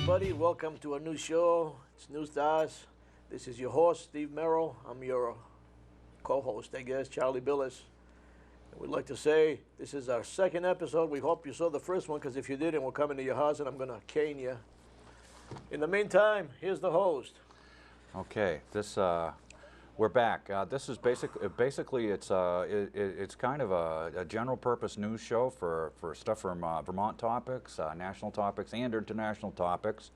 everybody. Welcome to a new show. It's News to Us. This is your host, Steve Merrill. I'm your co-host, I guess, Charlie Billis. And we'd like to say this is our second episode. We hope you saw the first one, because if you didn't, we're coming to your house and I'm going to cane you. In the meantime, here's the host. Okay, we're back. This is basically it's kind of a general purpose news show for stuff from Vermont topics, national topics, and international topics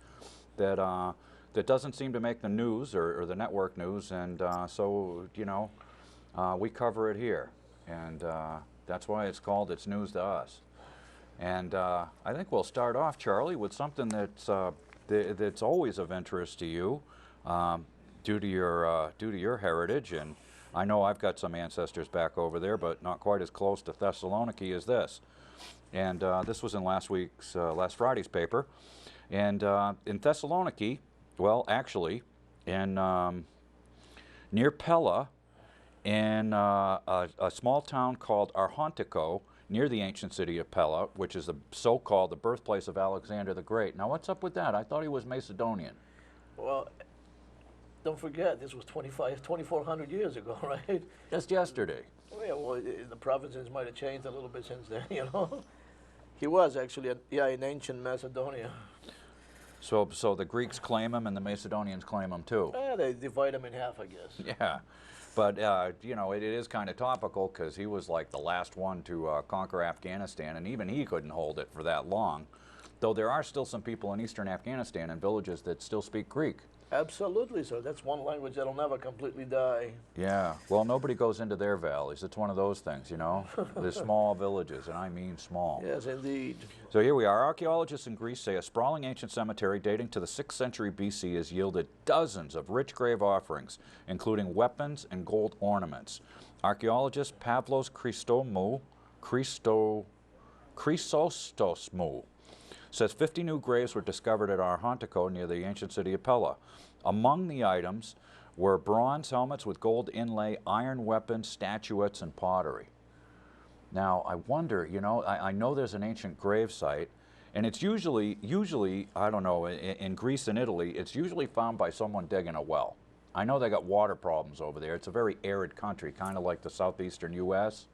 that doesn't seem to make the news or the network news, and so we cover it here, and that's why it's called It's News to Us. And I think we'll start off, Charlie, with something that's always of interest to you. Due to your heritage, and I know I've got some ancestors back over there, but not quite as close to Thessaloniki as this. And this was in last Friday's paper. And in Thessaloniki, well, actually, in near Pella, in a small town called Arhontico, near the ancient city of Pella, which is the so-called the birthplace of Alexander the Great. Now, what's up with that? I thought he was Macedonian. Well, don't forget, this was 2,400 years ago, right? Just yesterday. Yeah, well, the provinces might have changed a little bit since then, He was actually, in ancient Macedonia. So the Greeks claim him and the Macedonians claim him too. Yeah, they divide him in half, I guess. Yeah, but it is kind of topical because he was like the last one to conquer Afghanistan, and even he couldn't hold it for that long. Though there are still some people in eastern Afghanistan and villages that still speak Greek. Absolutely, sir. That's one language that'll never completely die. Yeah, well, nobody goes into their valleys. It's one of those things, They're small villages, and I mean small. Yes, indeed. So here we are. Archaeologists in Greece say a sprawling ancient cemetery dating to the 6th century BC has yielded dozens of rich grave offerings, including weapons and gold ornaments. Archaeologist Pavlos Chrysostomou says 50 new graves were discovered at Arhontico near the ancient city of Pella. Among the items were bronze helmets with gold inlay, iron weapons, statuettes, and pottery. Now, I wonder, I know there's an ancient grave site, and it's usually, I don't know, in Greece and Italy, it's usually found by someone digging a well. I know they got water problems over there. It's a very arid country, kind of like the southeastern U.S.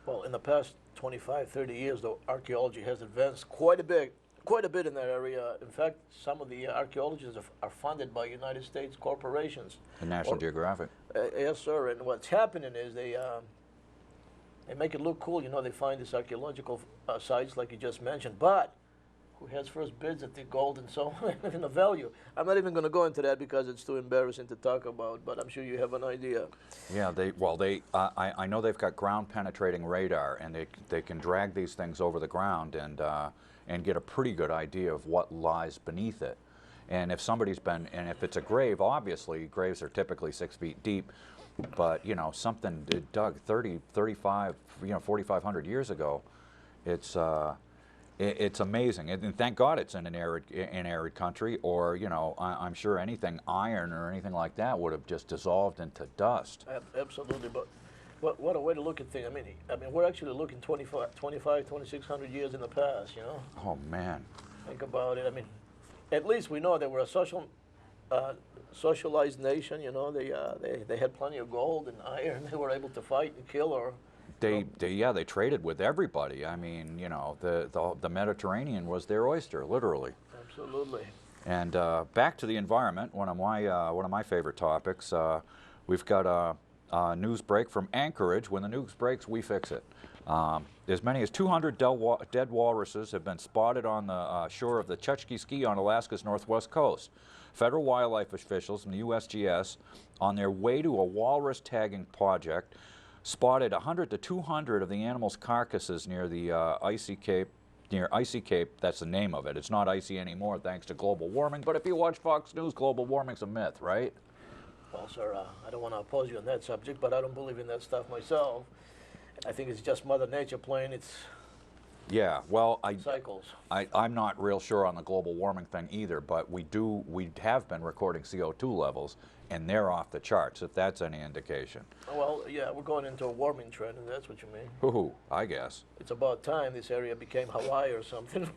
Well, in the past 25, 30 years, though, archaeology has advanced quite a bit in that area. In fact, some of the archaeologists are funded by United States corporations. And National Geographic. Yes, sir. And what's happening is they make it look cool. They find these archaeological sites like you just mentioned, but who has first bids at the gold and so on and the value? I'm not even going to go into that because it's too embarrassing to talk about, but I'm sure you have an idea. Yeah, I know they've got ground penetrating radar, and they can drag these things over the ground and get a pretty good idea of what lies beneath it. And if if it's a grave, obviously graves are typically 6 feet deep, but something dug 30, 35, 4,500 years ago, it's amazing. And thank God it's in an arid country, or I'm sure anything iron or anything like that would have just dissolved into dust. Absolutely, but what a way to look at things. I mean, we're actually looking 2,600 years in the past, Oh, man. Think about it. At least we know they were a socialized nation, they had plenty of gold and iron. They were able to fight and kill or... They traded with everybody. The Mediterranean was their oyster, literally. Absolutely. And back to the environment, one of my favorite topics. We've got a news break from Anchorage. When the news breaks, we fix it. As many as 200 dead walruses have been spotted on the shore of the Chukchi Ski on Alaska's northwest coast. Federal wildlife officials from the USGS, on their way to a walrus tagging project, spotted 100 to 200 of the animals' carcasses near the Icy Cape. Near Icy Cape, that's the name of it. It's not icy anymore thanks to global warming, but if you watch Fox News, global warming's a myth, right? Well, sir, I don't want to oppose you on that subject, but I don't believe in that stuff myself. I think it's just Mother Nature playing its cycles. I'm not real sure on the global warming thing either, but we have been recording CO2 levels, and they're off the charts, if that's any indication. Well, yeah, we're going into a warming trend, and that's what you mean. Hoo-hoo, I guess. It's about time this area became Hawaii or something.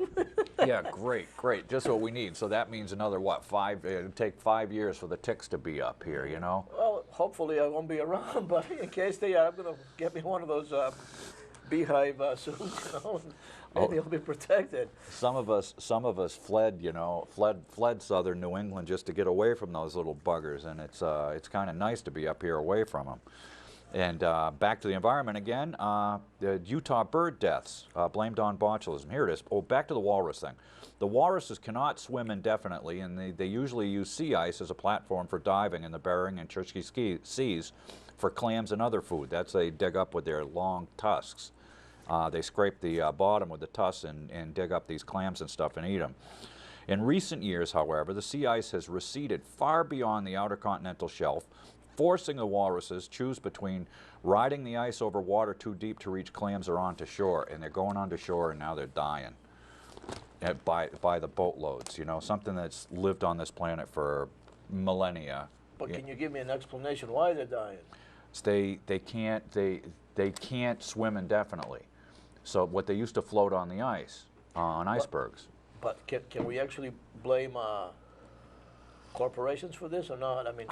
Yeah, great, great. Just what we need. So that means another, what, it'll take 5 years for the ticks to be up here, you know? Well, hopefully I won't be around, but in case they are, I'm going to get me one of those beehive suits, you know, and maybe I'll be protected. Some of us fled, you know, fled southern New England just to get away from those little buggers, and it's kind of nice to be up here away from them. And back to the environment again, the Utah bird deaths blamed on botulism. Here it is. Oh, back to the walrus thing. The walruses cannot swim indefinitely, and they usually use sea ice as a platform for diving in the Bering and Chukchi seas for clams and other food. That's they dig up with their long tusks. They scrape the bottom with the tusks and dig up these clams and stuff and eat them. In recent years, however, the sea ice has receded far beyond the outer continental shelf, forcing the walruses choose between riding the ice over water too deep to reach clams or onto shore. And they're going onto shore, and now they're dying by the boatloads. You know, something that's lived on this planet for millennia. But can you give me an explanation why they're dying? They can't swim indefinitely. So what they used to float on the ice, on icebergs. But can we actually blame corporations for this or not? I mean,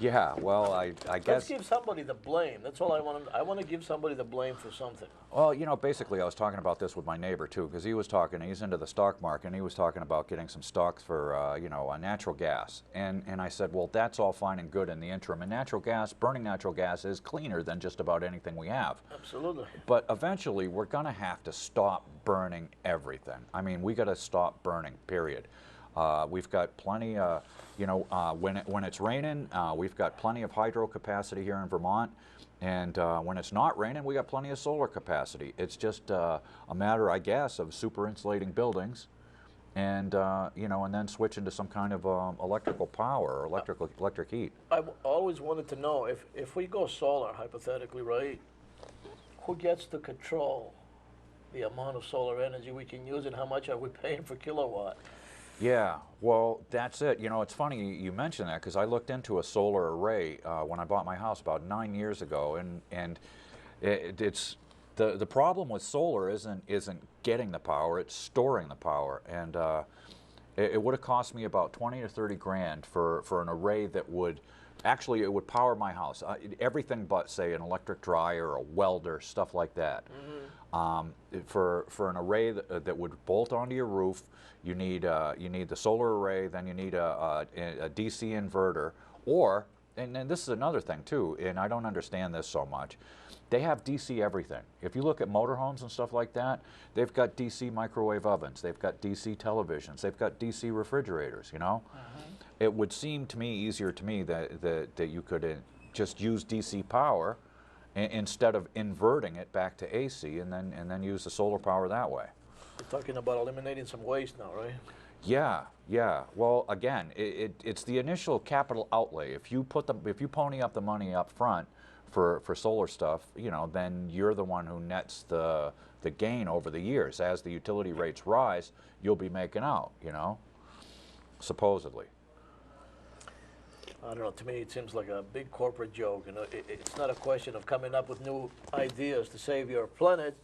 Yeah, well, I guess. Let's give somebody the blame. That's all I want. I want to give somebody the blame for something. Well, you know, basically, I was talking about this with my neighbor too, because he was talking. He's into the stock market, and he was talking about getting some stocks for, you know, natural gas. And I said, well, that's all fine and good in the interim. And natural gas, burning natural gas, is cleaner than just about anything we have. Absolutely. But eventually, we're going to have to stop burning everything. I mean, we got to stop burning. Period. We've got plenty, you know, when it's raining, we've got plenty of hydro capacity here in Vermont, and when it's not raining, we got plenty of solar capacity. It's just a matter, I guess, of super insulating buildings, and you know, and then switching to some kind of electrical power or electric heat. I've always wanted to know if we go solar, hypothetically, right? Who gets to control the amount of solar energy we can use, and how much are we paying per kilowatt? Yeah, well, that's it. You know, it's funny you mention that, because I looked into a solar array when I bought my house about 9 years ago, and it's the problem with solar isn't getting the power; it's storing the power, and it would have cost me about 20 to 30 grand for an array that would actually it would power my house, everything but say an electric dryer, a welder, stuff like that. Mm-hmm. For an array that would bolt onto your roof. You need the solar array, then you need a DC inverter, or, and this is another thing too, and I don't understand this so much, they have DC everything. If you look at motorhomes and stuff like that, they've got DC microwave ovens, they've got DC televisions, they've got DC refrigerators, you know? Uh-huh. It would seem to me easier to me that you could just use DC power instead of inverting it back to AC and then use the solar power that way. You're talking about eliminating some waste now, right? Yeah, yeah. Well, again, it's the initial capital outlay. If you pony up the money up front for solar stuff, you know, then you're the one who nets the gain over the years. As the utility rates rise, you'll be making out, you know, supposedly. I don't know, to me it seems like a big corporate joke. You know, it's not a question of coming up with new ideas to save your planet.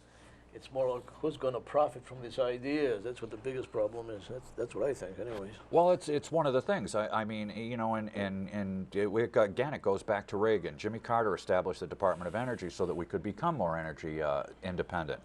It's more like who's going to profit from these ideas. That's what the biggest problem is. That's what I think, anyways. Well, it's one of the things. I mean, you know, and again, it goes back to Reagan. Jimmy Carter established the Department of Energy so that we could become more energy independent.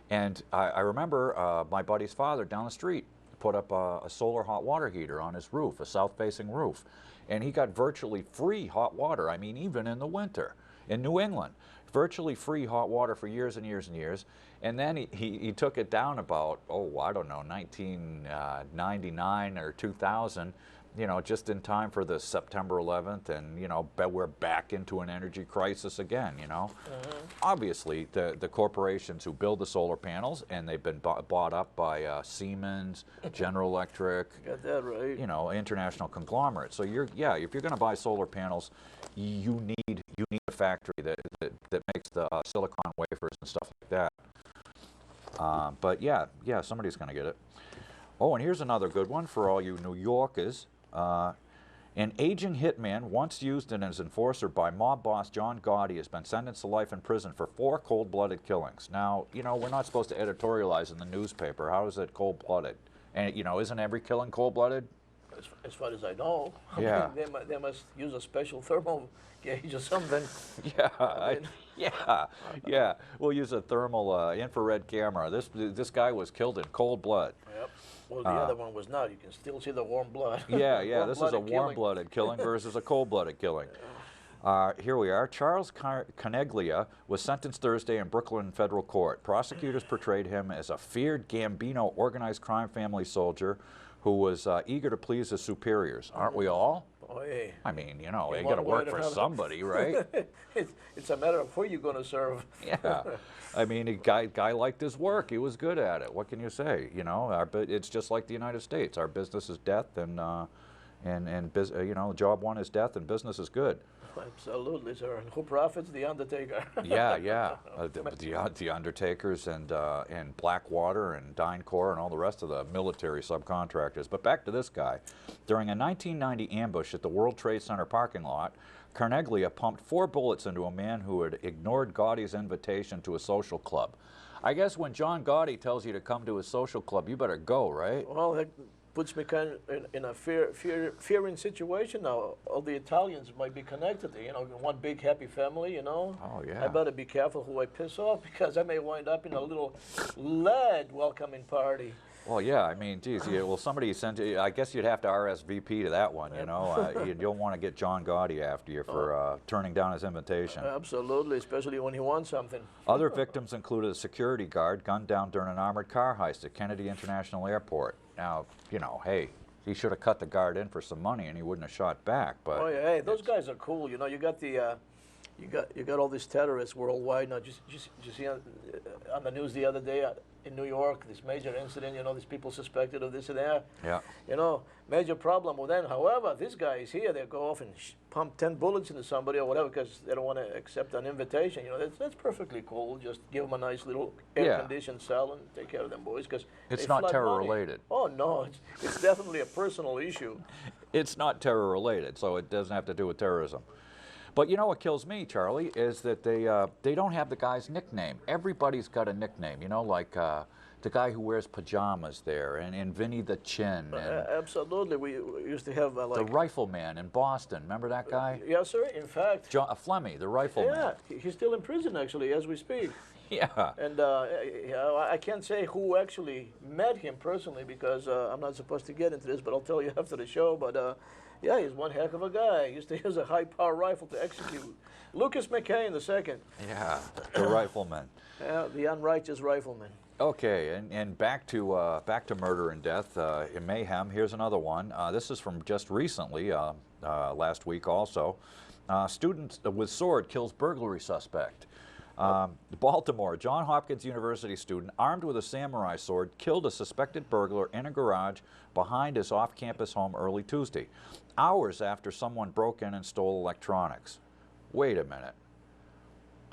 And I remember my buddy's father down the street put up a solar hot water heater on his roof, a south-facing roof, and he got virtually free hot water. I mean, even in the winter in New England. Virtually free hot water for years and years and years. And then he took it down about, I don't know, 1999 or 2000, you know, just in time for the September 11th. And, you know, we're back into an energy crisis again, you know. Mm-hmm. Obviously, the corporations who build the solar panels, and they've been bought up by Siemens, General Electric. Got that right. You know, international conglomerates. So if you're going to buy solar panels, you need a factory that makes the silicon wafers and stuff like that. But yeah, somebody's going to get it. Oh, and here's another good one for all you New Yorkers. An aging hitman once used as enforcer by mob boss John Gotti has been sentenced to life in prison for 4 cold-blooded killings. Now, you know, we're not supposed to editorialize in the newspaper. How is it cold-blooded? And, you know, isn't every killing cold-blooded? As far as I know, Yeah. they must use a special thermal gauge or something. Yeah, yeah. We'll use a thermal infrared camera. This guy was killed in cold blood. Yep. Well, the other one was not. You can still see the warm blood. Yeah, yeah. This is a warm-blooded killing versus a cold-blooded killing. Here we are. Charles Caneglia was sentenced Thursday in Brooklyn federal court. Prosecutors portrayed him as a feared Gambino organized crime family soldier who was eager to please his superiors. Aren't we all? Oh, yeah. I mean, you know, you got to work for somebody, right? It's a matter of who you're going to serve. Yeah. I mean, a guy liked his work. He was good at it. What can you say? You know, it's just like the United States. Our business is death, and you know, job one is death, and business is good. Absolutely, sir. And who profits? The Undertaker. Yeah, yeah. The Undertakers and Blackwater and DynCorp and all the rest of the military subcontractors. But back to this guy. During a 1990 ambush at the World Trade Center parking lot, Carneglia pumped 4 bullets into a man who had ignored Gotti's invitation to a social club. I guess when John Gotti tells you to come to his social club, you better go, right? Well, that puts me kind of in a fearing situation now. All the Italians might be connected. You know, one big happy family. You know. Oh yeah. I better be careful who I piss off because I may wind up in a little lead welcoming party. Well, yeah. I mean, geez. Well, somebody sent you. I guess you'd have to RSVP to that one. You know, you don't want to get John Gotti after you for turning down his invitation. Absolutely, especially when he wants something. Other victims included a security guard gunned down during an armored car heist at Kennedy International Airport. Now, you know, hey, he should have cut the guard in for some money, and he wouldn't have shot back. But oh yeah, hey, those guys are cool. You know, you got the, you got all these terrorists worldwide now. Just see on the news the other day in New York, this major incident. You know, these people suspected of this and that. Yeah. You know, major problem with them. However, this guy is here. They go off and pump 10 bullets into somebody or whatever because they don't want to accept an invitation. You know, that's perfectly cool. Just give them a nice little air-conditioned cell and take care of them boys because it's not terror-related. Oh no, it's definitely a personal issue. It's not terror-related, so it doesn't have to do with terrorism. But you know what kills me, Charlie, is that they don't have the guy's nickname. Everybody's got a nickname, you know, like the guy who wears pajamas there, and Vinny the Chin. And absolutely, we used to have like the Rifleman in Boston. Remember that guy? Yes, sir. In fact, Flemmy, the Rifleman. Yeah, he's still in prison actually as we speak. Yeah. And I can't say who actually met him personally because I'm not supposed to get into this, but I'll tell you after the show. But yeah, he's one heck of a guy. He used to use a high-power rifle to execute. Lucas McCain II. Yeah, the Rifleman. Yeah, the unrighteous rifleman. Okay, and back to murder and death in mayhem. Here's another one. This is from just recently, last week also. Student with sword kills burglary suspect. Baltimore, Johns Hopkins University student armed with a samurai sword killed a suspected burglar in a garage behind his off-campus home early Tuesday, hours after someone broke in and stole electronics. Wait a minute.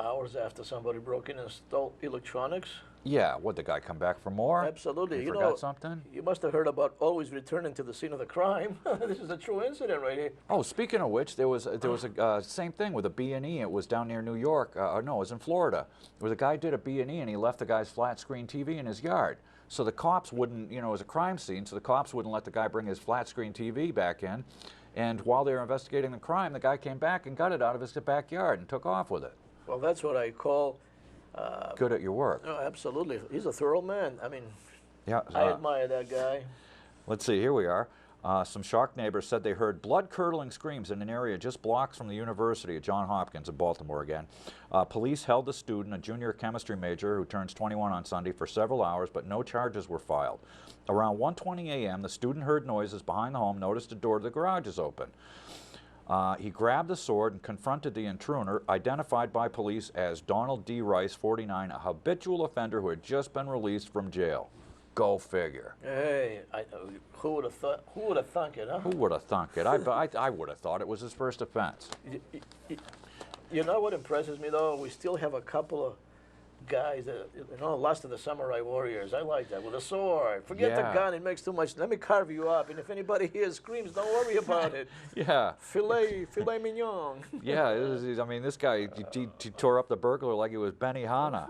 Hours after somebody broke in and stole electronics? Yeah, would the guy come back for more? Absolutely. You forgot something? You must have heard about always returning to the scene of the crime. This is a true incident right here. Oh, speaking of which, there was a same thing with a B&E. It was down near New York. No, it was in Florida. There was a guy did a B&E and he left the guy's flat screen TV in his yard. So the cops wouldn't, you know, it was a crime scene, so the cops wouldn't let the guy bring his flat screen TV back in. And while they were investigating the crime, the guy came back and got it out of his backyard and took off with it. Well, that's what I call good at your work. Oh, absolutely. He's a thorough man. I mean, yeah, I admire that guy. Let's see, here we are. Some shocked neighbors said they heard blood-curdling screams in an area just blocks from the university at Johns Hopkins in Baltimore again. Police held the student, a junior chemistry major who turns 21 on Sunday, for several hours, but no charges were filed. Around 1:20 a.m., the student heard noises behind the home, noticed the door to the garage is open. He grabbed the sword and confronted the intruder, identified by police as Donald D. Rice, 49, a habitual offender who had just been released from jail. Go figure. Hey, who would have thought? Who would have thunk it, huh? Who would have thunk it? I would have thought it was his first offense. You know what impresses me though? We still have a couple of guys that, Last of the Samurai Warriors. I like that, with a sword. Forget the Yeah. gun, it makes too much. Let me carve you up, and if anybody here screams, don't worry about it. Yeah. Filet mignon. Yeah, I mean, this guy, he tore up the burglar like it was Benihana.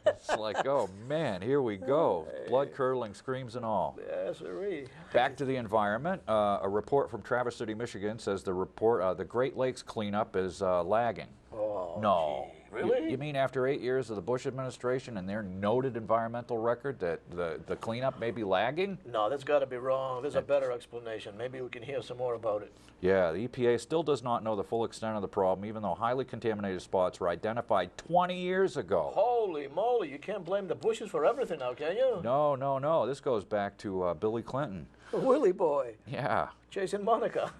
It's like, oh man, here we go. Blood-curdling screams and all. Yes, sirree. Back to the environment. A report from Traverse City, Michigan says the Great Lakes cleanup is lagging. Oh, No. gee, really? You mean after 8 years of the Bush administration and their noted environmental record that the cleanup may be lagging? No, that's got to be wrong. There's a better explanation. Maybe we can hear some more about it. Yeah, the EPA still does not know the full extent of the problem, even though highly contaminated spots were identified 20 years ago. Holy moly, you can't blame the Bushes for everything now, can you? No, no, no. This goes back to Billy Clinton. Willie boy, Yeah. chasing Monica.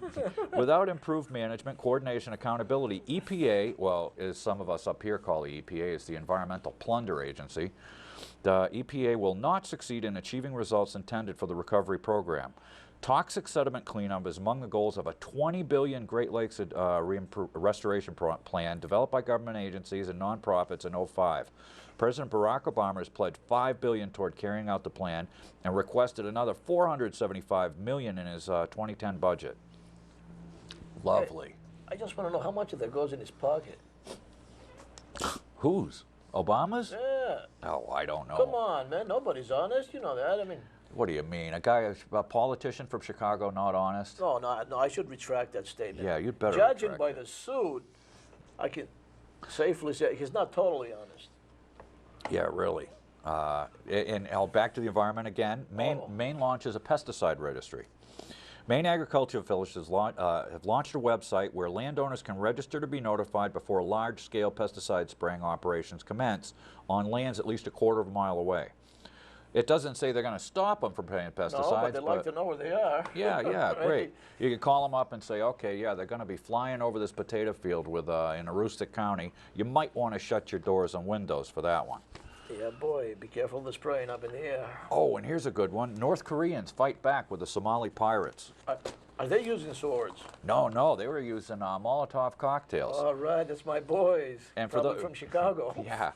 Without improved management, coordination, accountability, EPA, well, as some of us up here call the EPA, is the Environmental Plunder Agency. The EPA will not succeed in achieving results intended for the recovery program. Toxic sediment cleanup is among the goals of a $20 billion Great Lakes restoration plan developed by government agencies and nonprofits in '05. President Barack Obama has pledged $5 billion toward carrying out the plan and requested another $475 million in his 2010 budget. Lovely. I just want to know how much of that goes in his pocket. Whose? Obama's? Yeah. Oh, I don't know. Come on, man. Nobody's honest. You know that. I mean, What do you mean? A politician from Chicago not honest? no, I should retract that statement. Yeah, you'd better Judging retract by it. the suit, I can safely say he's not totally honest. Yeah, really. And back to the environment again. Maine launches a pesticide registry. Maine agricultural officials have launched a website where landowners can register to be notified before large-scale pesticide spraying operations commence on lands at least a quarter of a mile away. It doesn't say they're going to stop them from spraying pesticides. No, but they'd like to know where they are. Yeah, yeah, Right? great. You can call them up and say, okay, yeah, they're going to be flying over this potato field in Aroostook County. You might want to shut your doors and windows for that one. Yeah, boy, be careful of the spraying up in the air. Oh, and here's a good one. North Koreans fight back with the Somali pirates. Are they using swords? No, they were using Molotov cocktails. All right, that's my boys. And for Probably from Chicago. Yeah.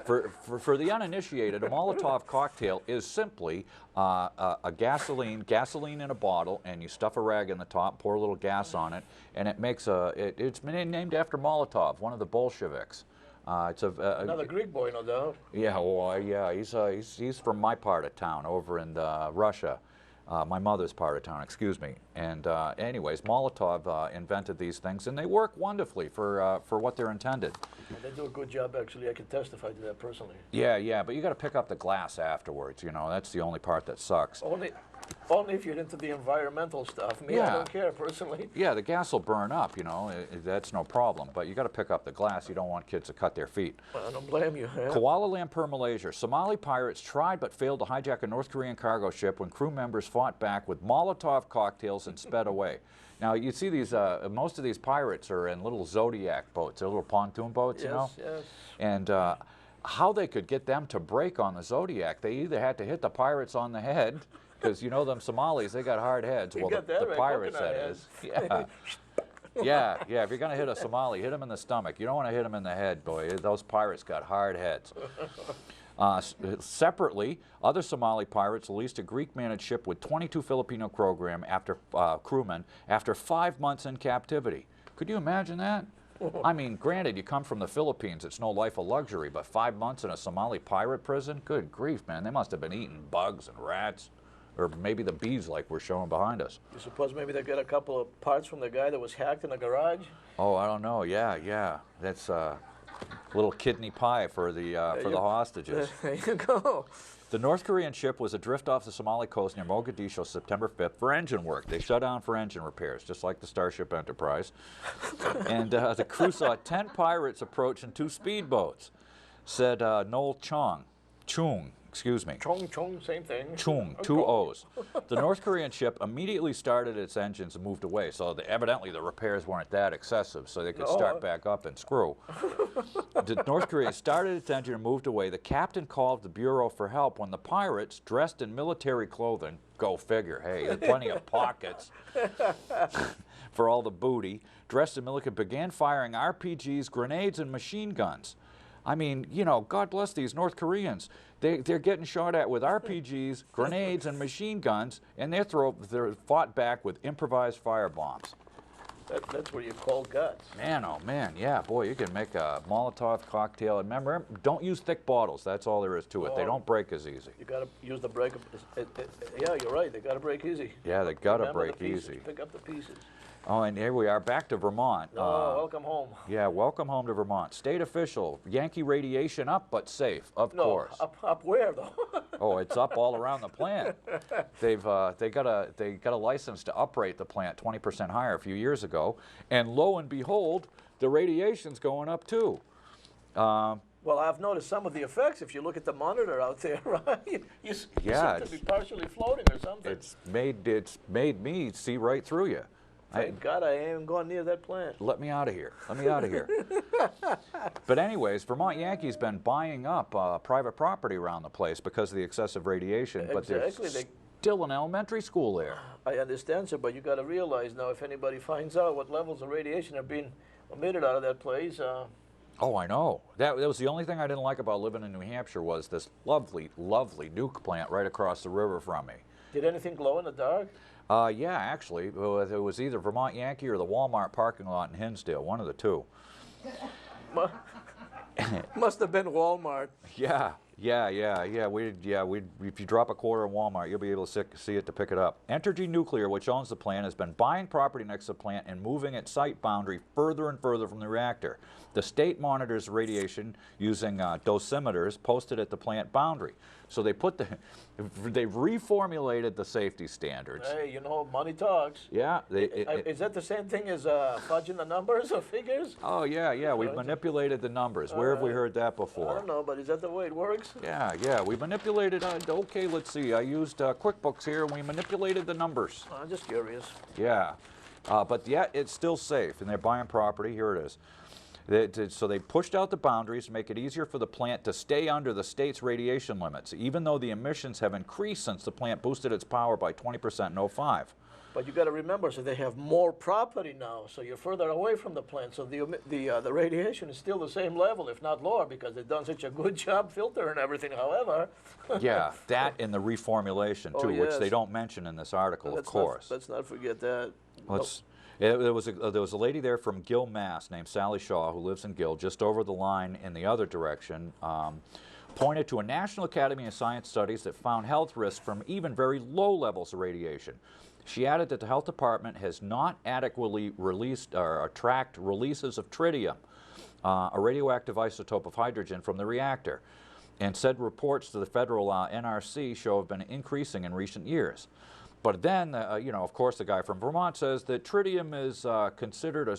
For the uninitiated, a Molotov cocktail is simply a gasoline in a bottle, and you stuff a rag in the top, pour a little gas on it, and it makes it's been named after Molotov, one of the Bolsheviks. It's Another Greek boy, no doubt. Yeah, well, yeah, he's from my part of town, over in Russia. My mother's part of town, excuse me. And anyways, Molotov invented these things, and they work wonderfully for what they're intended. Well, they do a good job, actually. I can testify to that personally. Yeah, but you got to pick up the glass afterwards. You know, that's the only part that sucks. Only if you're into the environmental stuff. Me, I Yeah. don't care personally. Yeah, the gas will burn up. You know, that's no problem. But you got to pick up the glass. You don't want kids to cut their feet. I don't blame you. Yeah. Kuala Lumpur, Malaysia. Somali pirates tried but failed to hijack a North Korean cargo ship when crew members fought back with Molotov cocktails and sped away. Now, you see these, most of these pirates are in little Zodiac boats. They're little pontoon boats, you know? Yes. And how they could get them to break on the Zodiac, they either had to hit the pirates on the head, because you know them Somalis, they got hard heads. You Well, got the that right, pirates, coconut that heads. is. Yeah. Yeah, if you're going to hit a Somali, hit him in the stomach. You don't want to hit him in the head, boy. Those pirates got hard heads. Separately, other Somali pirates released a Greek-managed ship with 22 Filipino crewmen after 5 months in captivity. Could you imagine that? I mean, granted, you come from the Philippines, it's no life of luxury, but 5 months in a Somali pirate prison? Good grief, man. They must have been eating bugs and rats. Or maybe the bees like we're showing behind us. You suppose maybe they got a couple of parts from the guy that was hacked in the garage? Oh, I don't know. Yeah. That's a little kidney pie for the hostages. There you go. The North Korean ship was adrift off the Somali coast near Mogadishu September 5th for engine work. They shut down for engine repairs, just like the Starship Enterprise. And the crew saw 10 pirates approach in 2 speedboats, said Noel Chung, excuse me. Chung, same thing. Chung, 2 O's. The North Korean ship immediately started its engines and moved away, so evidently the repairs weren't that excessive, so they could start back up and screw. The North Korea started its engine and moved away. The captain called the bureau for help when the pirates, dressed in military clothing, go figure, hey, there's plenty of pockets for all the booty, dressed in military, began firing RPGs, grenades, and machine guns. I mean, you know, God bless these North Koreans. They're getting shot at with RPGs, grenades, and machine guns, and they're fought back with improvised fire bombs. That's where you call guts. Man, oh man, yeah, boy, you can make a Molotov cocktail. And remember, don't use thick bottles. That's all there is to it. They don't break as easy. You got to use the break. Yeah, you're right. They got to break easy. Yeah, they got to break pieces, easy. Pick up the pieces. Oh, and here we are, back to Vermont. Oh, welcome home. Yeah, welcome home to Vermont. State official, Yankee radiation up but safe, of course. Up where though? Oh, it's up all around the plant. They got a license to uprate the plant 20% higher a few years ago, and lo and behold, the radiation's going up too. Well, I've noticed some of the effects. If you look at the monitor out there, right? You seem to be partially floating or something. It's made me see right through you. Thank God I ain't gone near that plant. Let me out of here. Let me out of here. But anyways, Vermont Yankees been buying up private property around the place because of the excessive radiation. But there's still an elementary school there. I understand, sir, but you got to realize now, if anybody finds out what levels of radiation are being emitted out of that place. Oh, I know. That was the only thing I didn't like about living in New Hampshire was this lovely, lovely nuke plant right across the river from me. Did anything glow in the dark? Yeah, actually, it was either Vermont Yankee or the Walmart parking lot in Hinsdale, one of the two. Must have been Walmart. Yeah. If you drop a quarter in Walmart, you'll be able to see it to pick it up. Entergy Nuclear, which owns the plant, has been buying property next to the plant and moving its site boundary further and further from the reactor. The state monitors radiation using dosimeters posted at the plant boundary. So they've reformulated the safety standards. Hey, you know, money talks. Yeah. Is that the same thing as fudging the numbers or figures? Oh, yeah. We've manipulated the numbers. Where have we heard that before? I don't know, but is that the way it works? Yeah. We manipulated, okay, let's see. I used QuickBooks here, and we manipulated the numbers. I'm just curious. Yeah. But yet, it's still safe, and they're buying property. Here it is. So they pushed out the boundaries to make it easier for the plant to stay under the state's radiation limits, even though the emissions have increased since the plant boosted its power by 20% in 2005. But you got to remember, so they have more property now, so you're further away from the plant. So the radiation is still the same level, if not lower, because they've done such a good job filtering everything. However, yeah, that and the reformulation too, which they don't mention in this article, of course. Let's not forget that. There was a lady there from Gill, Mass, named Sally Shaw, who lives in Gill, just over the line in the other direction, pointed to a National Academy of Science studies that found health risks from even very low levels of radiation. She added that the health department has not adequately released or tracked releases of tritium, a radioactive isotope of hydrogen, from the reactor, and said reports to the federal NRC show have been increasing in recent years. But then, of course, the guy from Vermont says that tritium is considered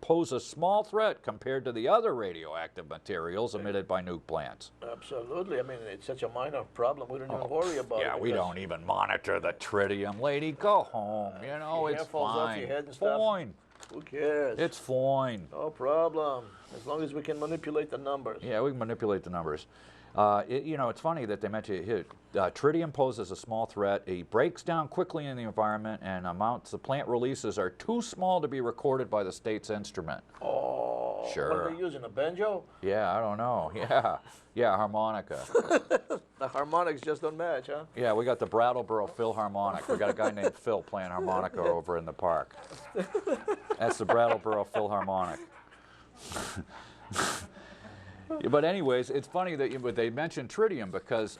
pose a small threat compared to the other radioactive materials emitted by nuke plants. Absolutely. I mean, it's such a minor problem. We don't even worry about it. Yeah, we don't even monitor the tritium, lady. Go home. You know, it's fine. Fine. Who cares? It's fine. No problem. As long as we can manipulate the numbers. Yeah, we can manipulate the numbers. It's funny that they mention it. Tritium poses a small threat. It breaks down quickly in the environment, and amounts the plant releases are too small to be recorded by the state's instrument. Oh, sure. What are they using, a banjo? Yeah, I don't know. Yeah, harmonica. The harmonics just don't match, huh? Yeah, we got the Brattleboro Philharmonic. We got a guy named Phil playing harmonica over in the park. That's the Brattleboro Philharmonic. But anyways, it's funny that they mentioned tritium because,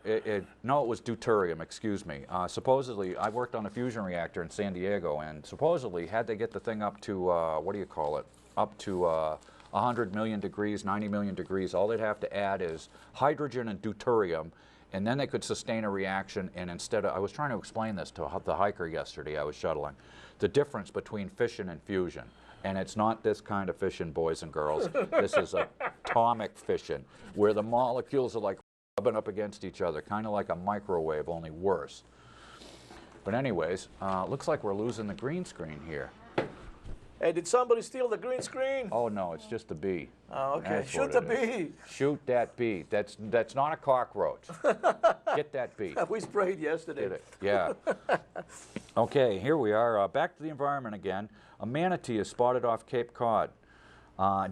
it was deuterium, excuse me. Supposedly, I worked on a fusion reactor in San Diego, and supposedly, had they get the thing up to, up to 100 million degrees, 90 million degrees, all they'd have to add is hydrogen and deuterium, and then they could sustain a reaction. And instead of, I was trying to explain this to the hiker yesterday I was shuttling, the difference between fission and fusion. And it's not this kind of fission, boys and girls. This is atomic fission, where the molecules are like rubbing up against each other, kind of like a microwave, only worse. But anyways, looks like we're losing the green screen here. Hey, did somebody steal the green screen? Oh, no, it's just a bee. Oh, okay. Shoot the bee. Shoot that bee. That's not a cockroach. Get that bee. We sprayed yesterday. Did it? Yeah. Okay, here we are. Back to the environment again. A manatee is spotted off Cape Cod.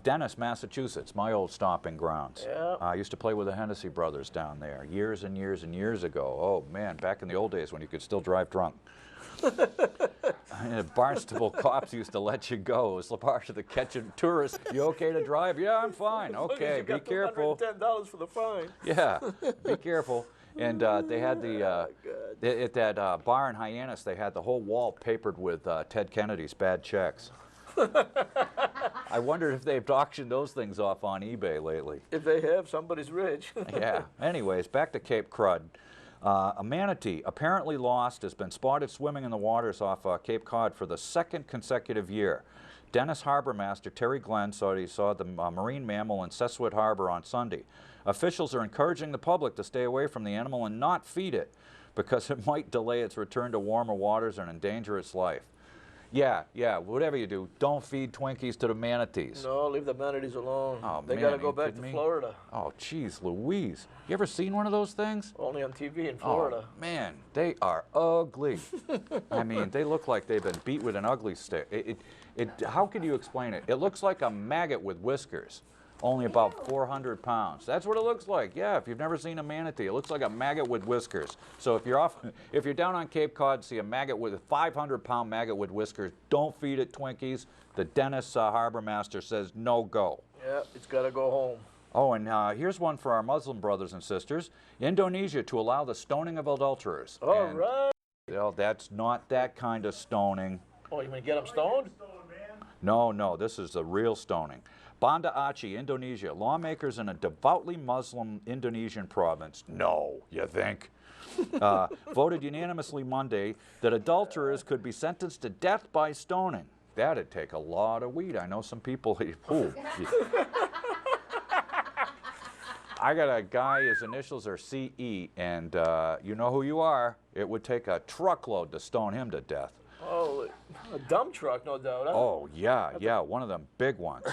Dennis, Massachusetts, my old stomping grounds. Yeah. I used to play with the Hennessy brothers down there years and years and years ago. Oh, man, back in the old days when you could still drive drunk. Barnstable cops used to let you go. It was part of the catching tourists. You okay to drive? Yeah, I'm fine. Okay, be careful. $10 for the fine. Yeah, be careful. And they had at that bar in Hyannis, they had the whole wall papered with Ted Kennedy's bad checks. I wondered if they've auctioned those things off on eBay lately. If they have, somebody's rich. Yeah. Anyways, back to Cape Crud. A manatee, apparently lost, has been spotted swimming in the waters off Cape Cod for the second consecutive year. Dennis Harbor Master Terry Glenn saw the marine mammal in Seswick Harbor on Sunday. Officials are encouraging the public to stay away from the animal and not feed it because it might delay its return to warmer waters and endanger its life. Yeah, whatever you do, don't feed Twinkies to the manatees. No, leave the manatees alone. Oh, they man, got to go back to Florida. Oh, geez, Louise. You ever seen one of those things? Only on TV in Florida. Oh, man, they are ugly. I mean, they look like they've been beat with an ugly stick. How could you explain it? It looks like a maggot with whiskers, only about 400 pounds. That's what it looks like. Yeah, if you've never seen a manatee, it looks like a maggot with whiskers. So if you're down on Cape Cod, see a 500-pound maggot with whiskers, don't feed it Twinkies. The Dennis Harbor Master says no go. Yeah, it's got to go home. Oh, and here's one for our Muslim brothers and sisters. Indonesia to allow the stoning of adulterers. All right. Well, that's not that kind of stoning. Oh, you mean get them stoned? No, this is the real stoning. Banda Aceh, Indonesia. Lawmakers in a devoutly Muslim Indonesian province. No, you think? Voted unanimously Monday that adulterers could be sentenced to death by stoning. That'd take a lot of weed. I know some people. I got a guy, his initials are CE, and you know who you are. It would take a truckload to stone him to death. Oh, a dump truck, no doubt. Huh? Oh, yeah, one of them big ones.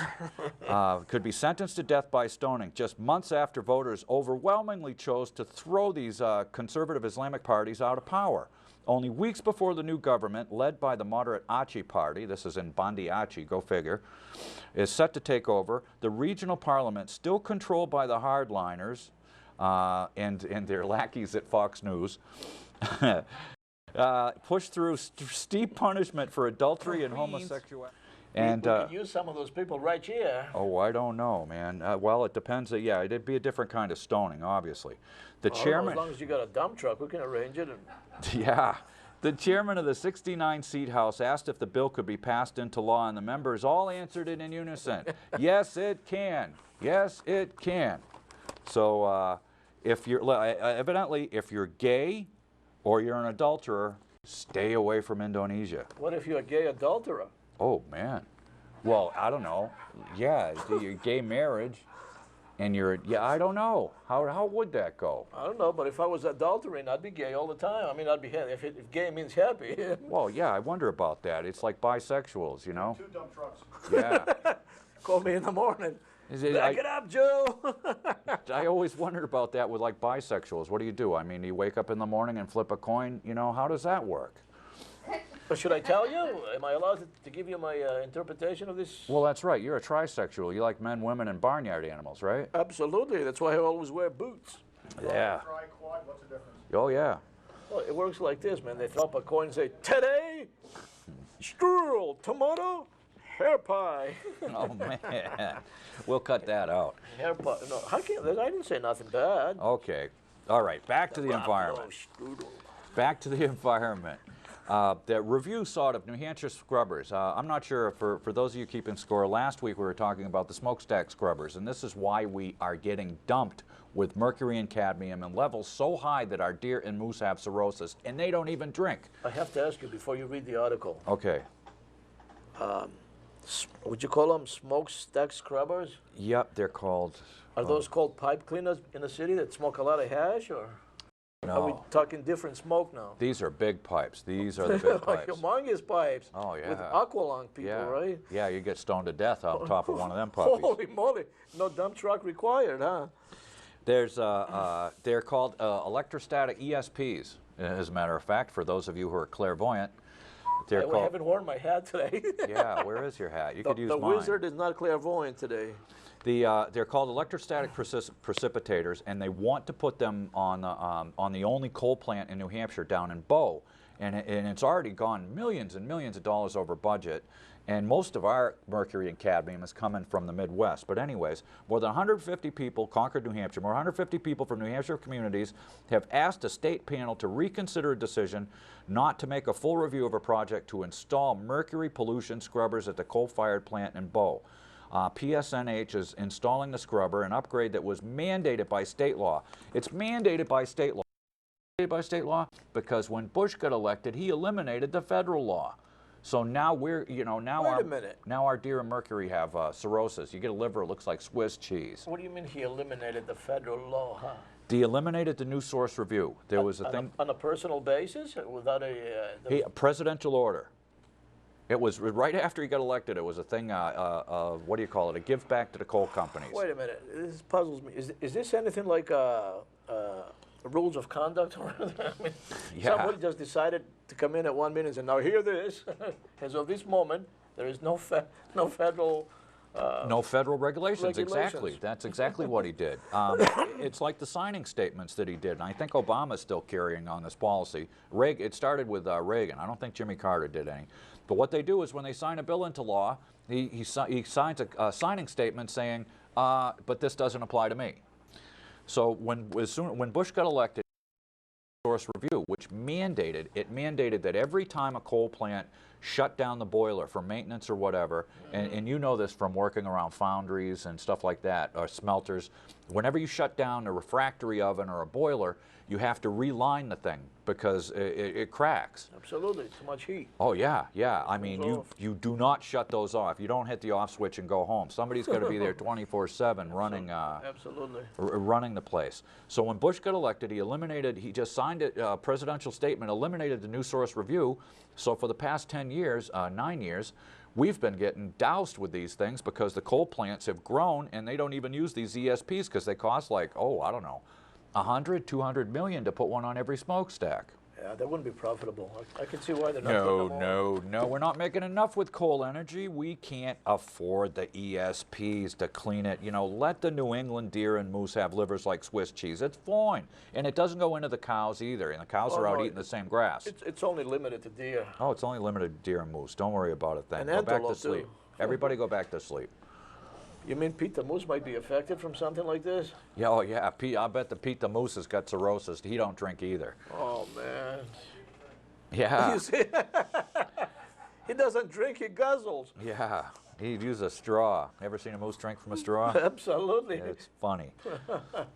Could be sentenced to death by stoning just months after voters overwhelmingly chose to throw these conservative Islamic parties out of power. Only weeks before the new government, led by the moderate Aceh party, this is in Banda Aceh, go figure, is set to take over, the regional parliament, still controlled by the hardliners and their lackeys at Fox News, pushed through steep punishment for adultery and homosexuality. And we could use some of those people right here. Oh, I don't know, man. Well, it depends. Yeah, it'd be a different kind of stoning, obviously. The chairman. As long as you got a dump truck, we can arrange it. Yeah. The chairman of the 69-seat House asked if the bill could be passed into law, and the members all answered it in unison. Yes, it can. Yes, it can. So, if you're evidently, if you're gay or you're an adulterer, stay away from Indonesia. What if you're a gay adulterer? Oh, man. Well, I don't know. Yeah, your gay marriage, and I don't know. How would that go? I don't know, but if I was adultering, I'd be gay all the time. I mean, I'd be happy. If gay means happy. Well, yeah, I wonder about that. It's like bisexuals, you know? 2 dump trucks. Yeah. Call me in the morning. Back it up, Joe. I always wondered about that with like bisexuals. What do? I mean, you wake up in the morning and flip a coin, you know, how does that work? But should I tell you? Am I allowed to give you my interpretation of this? Well, that's right. You're a trisexual. You like men, women, and barnyard animals, right? Absolutely. That's why I always wear boots. Yeah. Tri, quad, what's the difference? Oh, yeah. Well, it works like this, man. They flip a coin and say, today, strudel, tomato, hair pie. Oh, man. We'll cut that out. Hair pie. No, I didn't say nothing bad. Okay. All right. Back to the environment. Back to the environment. The review sought of New Hampshire scrubbers. I'm not sure, for those of you keeping score, last week we were talking about the smokestack scrubbers, and this is why we are getting dumped with mercury and cadmium in levels so high that our deer and moose have cirrhosis, and they don't even drink. I have to ask you before you read the article. Okay. Would you call them smokestack scrubbers? Yep, they're called... Are those called pipe cleaners in the city that smoke a lot of hash, or...? No. Are we talking different smoke now? These are big pipes. These are the big pipes. Humongous pipes. Oh, yeah. With aqualung people, right? Yeah, you get stoned to death on top of one of them puppies. Holy moly. No dump truck required, huh? There's, they're called electrostatic ESPs, as a matter of fact, for those of you who are clairvoyant. They're I called, haven't worn my hat today. yeah, where is your hat? You could use the mine. wizard is not clairvoyant today. They're called electrostatic precipitators, and they want to put them on the only coal plant in New Hampshire down in Bow, and it's already gone millions and millions of dollars over budget. And most of our mercury and cadmium is coming from the Midwest. But anyways, more than 150 people, Concord, New Hampshire, more than 150 people from New Hampshire communities have asked a state panel to reconsider a decision not to make a full review of a project to install mercury pollution scrubbers at the coal-fired plant in Bow. PSNH is installing the scrubber, an upgrade that was mandated by state law. It's mandated by state law. By state law because when Bush got elected, he eliminated the federal law. So now we're, now our deer and mercury have cirrhosis. You get a liver, it looks like Swiss cheese. What do you mean he eliminated the federal law, huh? He eliminated the new source review. There was a thing on a personal basis without a presidential order. It was right after he got elected. It was a thing. What do you call it? A give back to the coal companies. Wait a minute. This puzzles me. Is this anything like rules of conduct? I mean, somebody just decided to come in at 1 minute and say, "Now hear this. As of this moment, there is no federal." No federal regulations. Exactly. That's exactly what he did. It's like the signing statements that he did. And I think Obama's still carrying on this policy. It started with Reagan. I don't think Jimmy Carter did any. But what they do is when they sign a bill into law, he signs a signing statement saying, but this doesn't apply to me. So when Bush got elected, source review, which mandated that every time a coal plant shut down the boiler for maintenance or whatever, and you know this from working around foundries and stuff like that, or smelters, whenever you shut down a refractory oven or a boiler, you have to reline the thing because it cracks. Absolutely, too much heat. Oh yeah, yeah. I mean, you do not shut those off. You don't hit the off switch and go home. Somebody's got to be there 24/7 running. Absolutely. Running the place. So when Bush got elected, he just signed a presidential statement, eliminated the new source review. So for the past 10 years, 9 years, we've been getting doused with these things because the coal plants have grown and they don't even use these ESPs because they cost like, I don't know, 100, 200 million to put one on every smokestack. Yeah, that wouldn't be profitable. I can see why they're not putting them on. No, we're not making enough with coal energy. We can't afford the ESPs to clean it. Let the New England deer and moose have livers like Swiss cheese. It's fine. And it doesn't go into the cows either, and the cows are out eating the same grass. It's only limited to deer. Oh, it's only limited to deer and moose. Don't worry about it then. And go back to antelope, sleep. too. Everybody go back to sleep. You mean Pete the Moose might be affected from something like this? Yeah, oh yeah. I bet the Pete the Moose has got cirrhosis. He don't drink either. Oh, man. Yeah. You see? He doesn't drink, he guzzles. Yeah. He'd use a straw. Ever seen a moose drink from a straw? Absolutely. It's funny.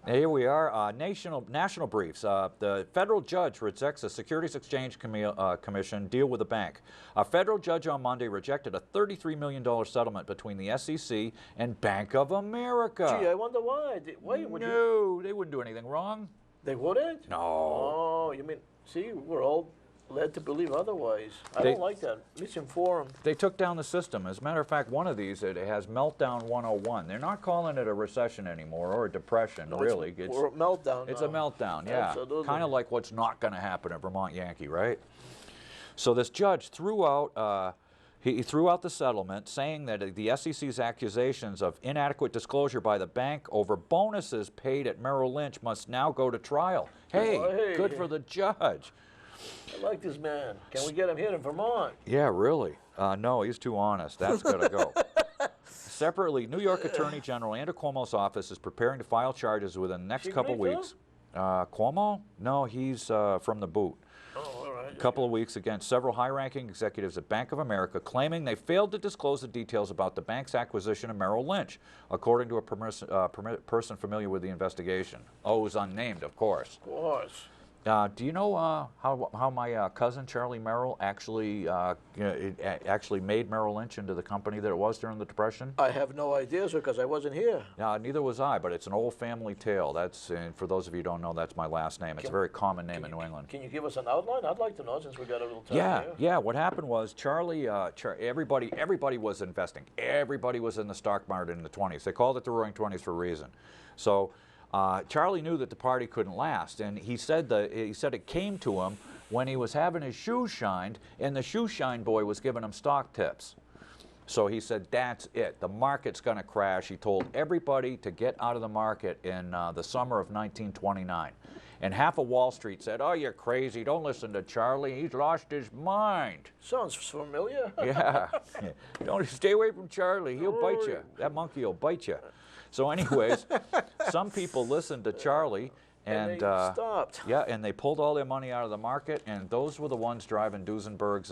Here we are. National briefs. The federal judge rejects a Securities Exchange Commission deal with a bank. A federal judge on Monday rejected a $33 million settlement between the SEC and Bank of America. Gee, I wonder why. No, they wouldn't do anything wrong. They wouldn't? No. Oh, you mean, see, we're all led to believe otherwise. I don't like that. Misinformed. They took down the system. As a matter of fact, one of these, it has Meltdown 101. They're not calling it a recession anymore or a depression, really. It's a meltdown. It's a meltdown, yeah. Absolutely. Kind of like what's not going to happen at Vermont Yankee, right? So this judge threw out, he threw out the settlement, saying that the SEC's accusations of inadequate disclosure by the bank over bonuses paid at Merrill Lynch must now go to trial. Hey, good for the judge. I like this man. Can we get him here in Vermont? Yeah, really. No, he's too honest. That's got to go. Separately, New York Attorney General Andrew Cuomo's office is preparing to file charges within the next couple weeks. Cuomo? No, he's from the boot. Oh, all right. A couple of weeks against several high-ranking executives at Bank of America, claiming they failed to disclose the details about the bank's acquisition of Merrill Lynch, according to a person familiar with the investigation. Oh, it was unnamed, of course. Of course. Do you know how my cousin Charlie Merrill actually made Merrill Lynch into the company that it was during the Depression? I have no idea, sir, because I wasn't here. Neither was I, but it's an old family tale. And for those of you who don't know, that's my last name. It's a very common name in New England. Can you give us an outline? I'd like to know since we got a little time here. here. Yeah. What happened was everybody was investing. Everybody was in the stock market in the 20s. They called it the Roaring 20s for a reason. So Charlie knew that the party couldn't last, and he said it came to him when he was having his shoes shined, and the shoe shine boy was giving him stock tips. So he said, that's it. The market's going to crash. He told everybody to get out of the market in the summer of 1929. And half of Wall Street said, oh, you're crazy. Don't listen to Charlie. He's lost his mind. Sounds familiar. Yeah. Don't stay away from Charlie. He'll bite you. That monkey will bite you. So anyways, some people listened to Charlie. And they stopped. Yeah, and they pulled all their money out of the market, and those were the ones driving Duesenbergs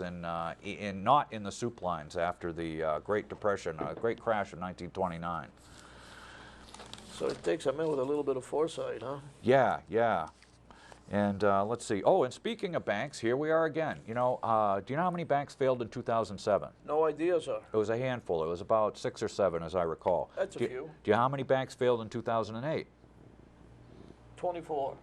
not in the soup lines after the Great Depression, Great Crash of 1929. So it takes a man with a little bit of foresight, huh? Yeah, yeah. And let's see. Oh, and speaking of banks, here we are again. You know, do you know how many banks failed in 2007? No idea, sir. It was a handful. It was about 6 or 7, as I recall. That's a few. Do you know how many banks failed in 2008? 24.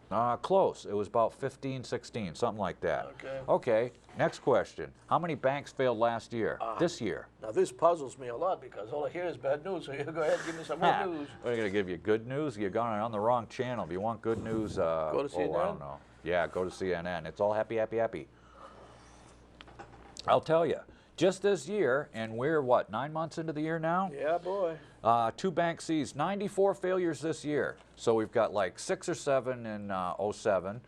Close. It was about 15, 16, something like that. Okay. Okay, next question. How many banks failed last year, this year? Now, this puzzles me a lot because all I hear is bad news, so you go ahead and give me some good news. We're going to give you good news? You're going on the wrong channel. If you want good news, go to CNN? I don't know. Yeah, go to CNN. It's all happy, happy, happy. I'll tell you, just this year, and we're, what, 9 months into the year now? Yeah, boy. 2 bank seized, 94 failures this year. So we've got like 6 or 7 in 07.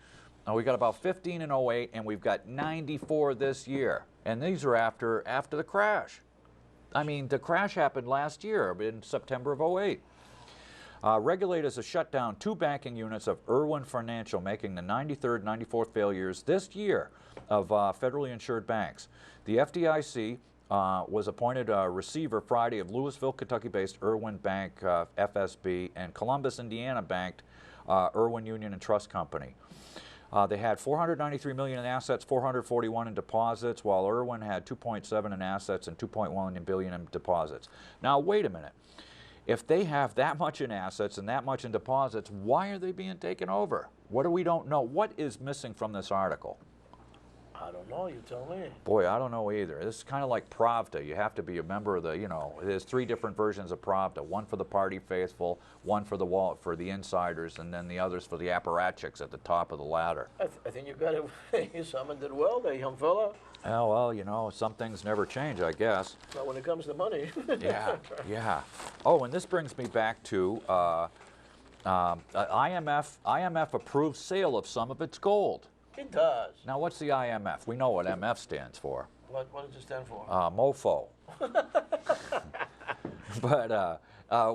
We've got about 15 in 08, and we've got 94 this year. And these are after the crash. I mean, the crash happened last year in September of 08. Regulators have shut down 2 banking units of Irwin Financial, making the 93rd, 94th failures this year of federally insured banks. The FDIC was appointed receiver Friday of Louisville, Kentucky-based Irwin Bank, FSB, and Columbus, Indiana-banked Irwin Union and Trust Company. They had $493 million in assets, $441 in deposits, while Irwin had $2.7 in assets and $2.1 billion in deposits. Now, wait a minute. If they have that much in assets and that much in deposits, why are they being taken over? What do we don't know? What is missing from this article? I don't know, you tell me. Boy, I don't know either. This is kind of like Pravda. You have to be a member of the, you know, there's 3 different versions of Pravda. One for the party faithful, one for the insiders, and then the others for the apparatchiks at the top of the ladder. I think you got it. You summoned it well there, young fella. Oh, well, you know, some things never change, I guess. Not when it comes to money. Yeah, yeah. Oh, and this brings me back to IMF approved sale of some of its gold. It does. Now, what's the IMF? We know what MF stands for. What does it stand for? MOFO. But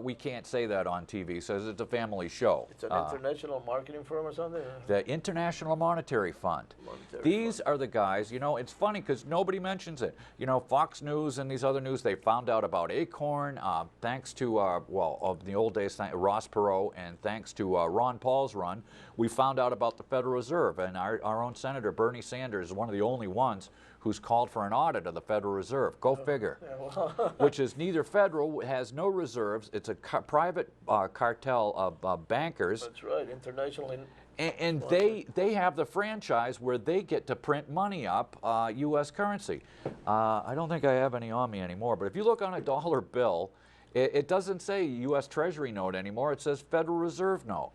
we can't say that on TV, so it's a family show. It's an international marketing firm or something? The International Monetary Fund. These are the guys, you know, it's funny because nobody mentions it. You know, Fox News and these other news, they found out about Acorn thanks to, well, of the old days, Ross Perot, and thanks to Ron Paul's run, we found out about the Federal Reserve. And our own Senator, Bernie Sanders, is one of the only ones who's called for an audit of the Federal Reserve. Go figure. Yeah, well. Which is neither federal, has no reserves. It's a private cartel of bankers. That's right, internationally. And they have the franchise where they get to print money up, U.S. currency. I don't think I have any on me anymore, but if you look on a dollar bill, it doesn't say U.S. Treasury note anymore. It says Federal Reserve note.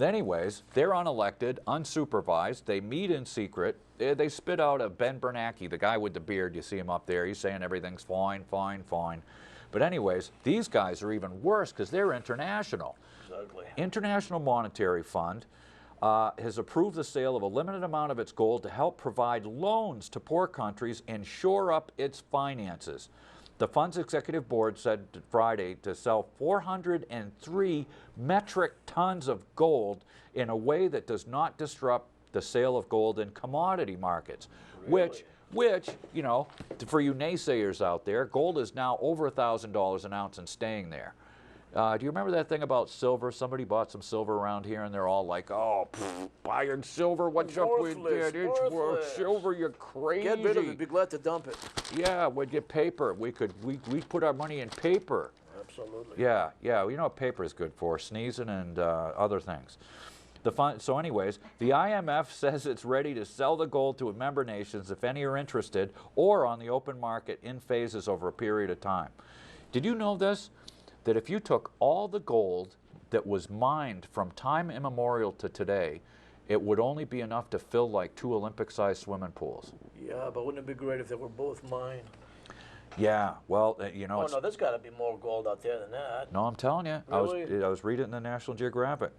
Anyways, they're unelected, unsupervised. They meet in secret. They spit out a Ben Bernanke, the guy with the beard. You see him up there. He's saying everything's fine, fine, fine. But anyways, these guys are even worse because they're international. Exactly. International Monetary Fund has approved the sale of a limited amount of its gold to help provide loans to poor countries and shore up its finances. The fund's executive board said Friday to sell 403 metric tons of gold in a way that does not disrupt the sale of gold in commodity markets, really? which, you know, for you naysayers out there, gold is now over $1,000 an ounce and staying there. Do you remember that thing about silver? Somebody bought some silver around here, and thing all like, "Oh, buying silver, what's up with that? It's worth silver, you're crazy. Get rid of it, be glad to dump it." Yeah, we'd get paper. We put our money in paper. Absolutely. Yeah, yeah. You know what paper is good for? Sneezing and other things. So anyways, the IMF says it's ready to sell the gold to member nations if any are interested, or on the open market in phases over a period of time. Did you know this? That if you took all the gold that was mined from time immemorial to today it would only be enough to fill like 2 Olympic-sized swimming pools. Yeah, but wouldn't it be great if they were both mine? Yeah, well, you know. Oh, no, there's got to be more gold out there than that. No, I'm telling you. Really? I was reading it in the National Geographic.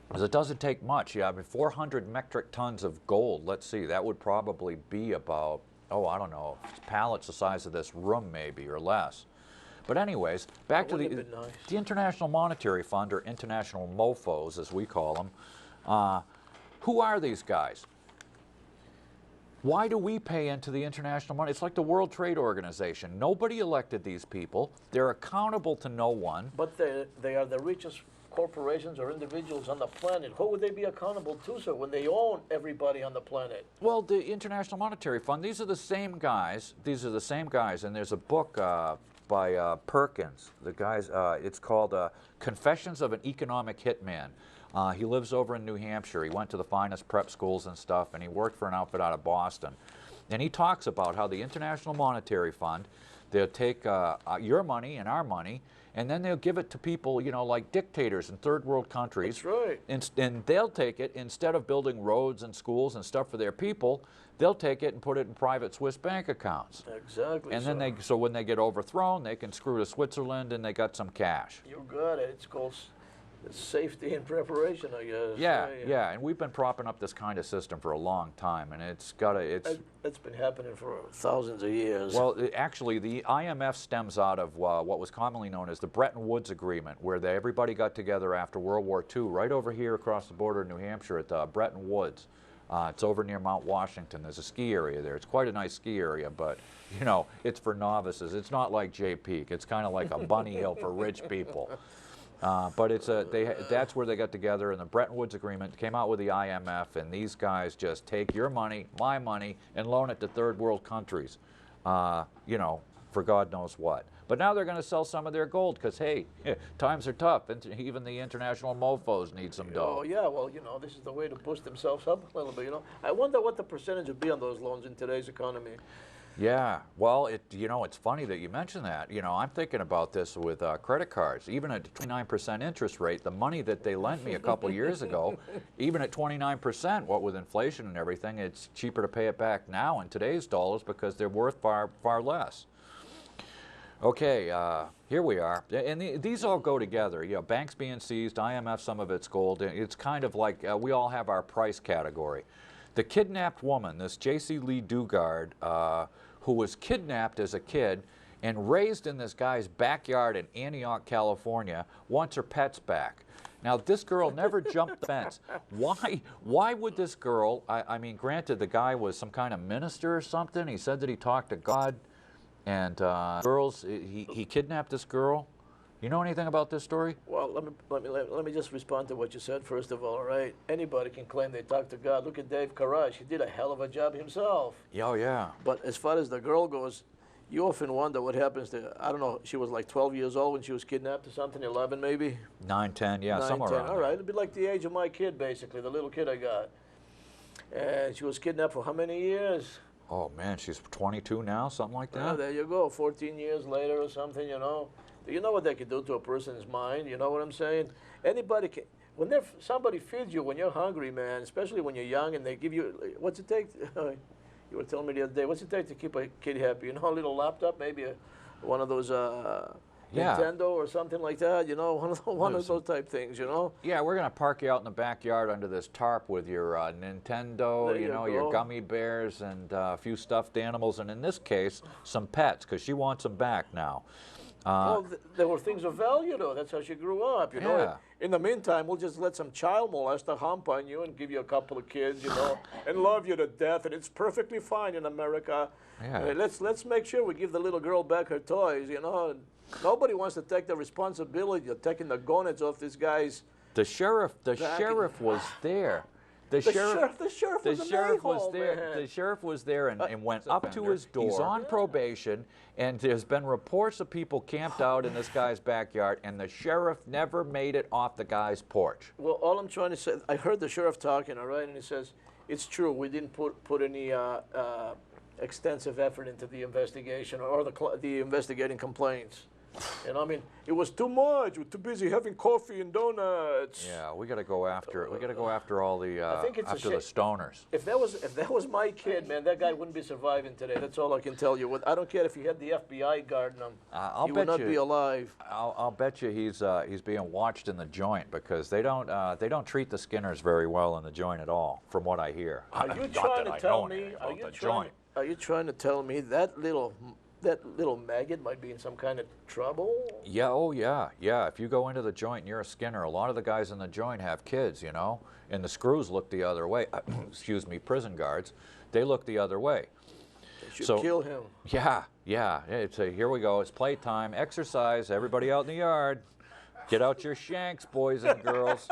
Because it doesn't take much. Yeah, I mean, 400 metric tons of gold. Let's see, that would probably be about, oh, I don't know, pallets the size of this room maybe or less. But anyways, back to the International Monetary Fund, or international mofos as we call them. Who are these guys? Why do we pay into the international money? It's like the World Trade Organization. Nobody elected these people. They're accountable to no one. But they are the richest corporations or individuals on the planet. Who would they be accountable to, sir, when they own everybody on the planet? Well, the International Monetary Fund, these are the same guys. These are the same guys. And there's a book by Perkins. The guy's, it's called Confessions of an Economic Hitman. He lives over in New Hampshire. He went to the finest prep schools and stuff, and he worked for an outfit out of Boston. And he talks about how the International Monetary Fund, they'll take your money and our money, and then they'll give it to people, you know, like dictators in third world countries. That's right. And they'll take it, instead of building roads and schools and stuff for their people, they'll take it and put it in private Swiss bank accounts. Exactly. And then so when they get overthrown, they can screw to Switzerland and they got some cash. You got it. It's called safety and preparation, I guess. Yeah, yeah, and we've been propping up this kind of system for a long time, and it's been happening for thousands of years. Well, actually, the IMF stems out of what was commonly known as the Bretton Woods Agreement, where everybody got together after World War II, right over here across the border in New Hampshire at Bretton Woods. It's over near Mount Washington. There's a ski area there. It's quite a nice ski area, but, you know, it's for novices. It's not like Jay Peak. It's kind of like a bunny hill for rich people. But that's where they got together, and the Bretton Woods Agreement came out with the IMF, and these guys just take your money, my money, and loan it to third world countries, you know, for God knows what. But now they're going to sell some of their gold because, hey, times are tough, and even the international mofos need some dough. Oh, yeah, well, you know, this is the way to boost themselves up a little bit, you know. I wonder what the percentage would be on those loans in today's economy. Yeah, well, you know, it's funny that you mention that. You know, I'm thinking about this with credit cards. Even at 29% interest rate, the money that they lent me a couple years ago, even at 29%, what with inflation and everything, it's cheaper to pay it back now in today's dollars because they're worth far, far less. Okay, here we are. And these all go together. You know, banks being seized, IMF, some of it's gold. It's kind of like we all have our price category. The kidnapped woman, this J.C. Lee Dugard, who was kidnapped as a kid and raised in this guy's backyard in Antioch, California, wants her pets back. Now, this girl never jumped the fence. Why would this girl, I mean, granted, the guy was some kind of minister or something. He said that he talked to God, and he kidnapped this girl. You know anything about this story? Well, let me just respond to what you said first of all. All right, anybody can claim they talked to God. Look at Dave Koresh; he did a hell of a job himself. Oh yeah. But as far as the girl goes, you often wonder what happens to. I don't know. She was like 12 years old when she was kidnapped or something. 11 maybe. 9, 10, yeah, 9, somewhere 10. around All there. right, it'd be like the age of my kid, basically, the little kid I got. And she was kidnapped for how many years? Oh man, she's 22 now, something like that. There you go. 14 years later or something, you know. Do you know what they can do to a person's mind? You know what I'm saying? Anybody can. When somebody feeds you when you're hungry, man, especially when you're young, and they give you, what's it take? You were telling me the other day, what's it take to keep a kid happy? You know, a little laptop, maybe one of those Nintendo or something like that. You know, one of those type things. You know. Yeah, we're gonna park you out in the backyard under this tarp with your Nintendo, you know, your gummy bears and a few stuffed animals, and in this case, some pets, because she wants them back now. Well, there were things of value, though. That's how she grew up, you know. In the meantime, we'll just let some child molester hump on you and give you a couple of kids, you know, and love you to death, and it's perfectly fine in America. Yeah. Let's make sure we give the little girl back her toys, you know. Nobody wants to take the responsibility of taking the gonads off this guy's. The sheriff was there. The sheriff was there. Man. The sheriff was there and went up to his door. He's on probation, and there's been reports of people camped out in this guy's backyard, and the sheriff never made it off the guy's porch. Well, all I'm trying to say, I heard the sheriff talking, all right, and he says, it's true, we didn't put any extensive effort into the investigation or the investigating complaints. And I mean, it was too much. We're too busy having coffee and donuts. Yeah, we got to go after it. We got to go after all the after the stoners. If that was my kid, man, that guy wouldn't be surviving today. That's all I can tell you. I don't care if he had the FBI guarding him. He would not be alive. I'll bet you he's being watched in the joint because they don't treat the Skinners very well in the joint at all, from what I hear. Are you trying to tell me? Are you trying to tell me that little maggot might be in some kind of trouble? Yeah, oh yeah, yeah. If you go into the joint and you're a Skinner, a lot of the guys in the joint have kids, you know, and the screws look the other way. Excuse me, prison guards, they look the other way. They should kill him. Yeah, yeah. Here we go. It's playtime, exercise. Everybody out in the yard, get out your shanks, boys and girls.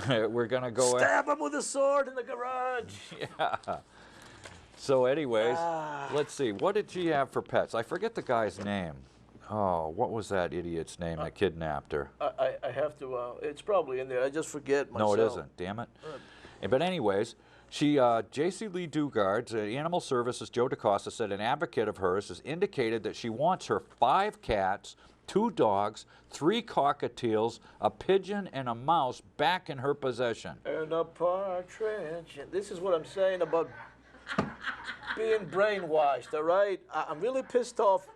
We're gonna go. Stab him with a sword in the garage. Yeah. So anyways, let's see. What did she have for pets? I forget the guy's name. Oh, what was that idiot's name that kidnapped her? I have to, it's probably in there. I just forget myself. No, it isn't. Damn it. But anyways, J.C. Lee Dugard, Animal Services, Joe DaCosta, said an advocate of hers has indicated that she wants her 5 cats, 2 dogs, 3 cockatiels, a pigeon, and a mouse back in her possession. And a partridge. This is what I'm saying about being brainwashed, all right? I'm really pissed off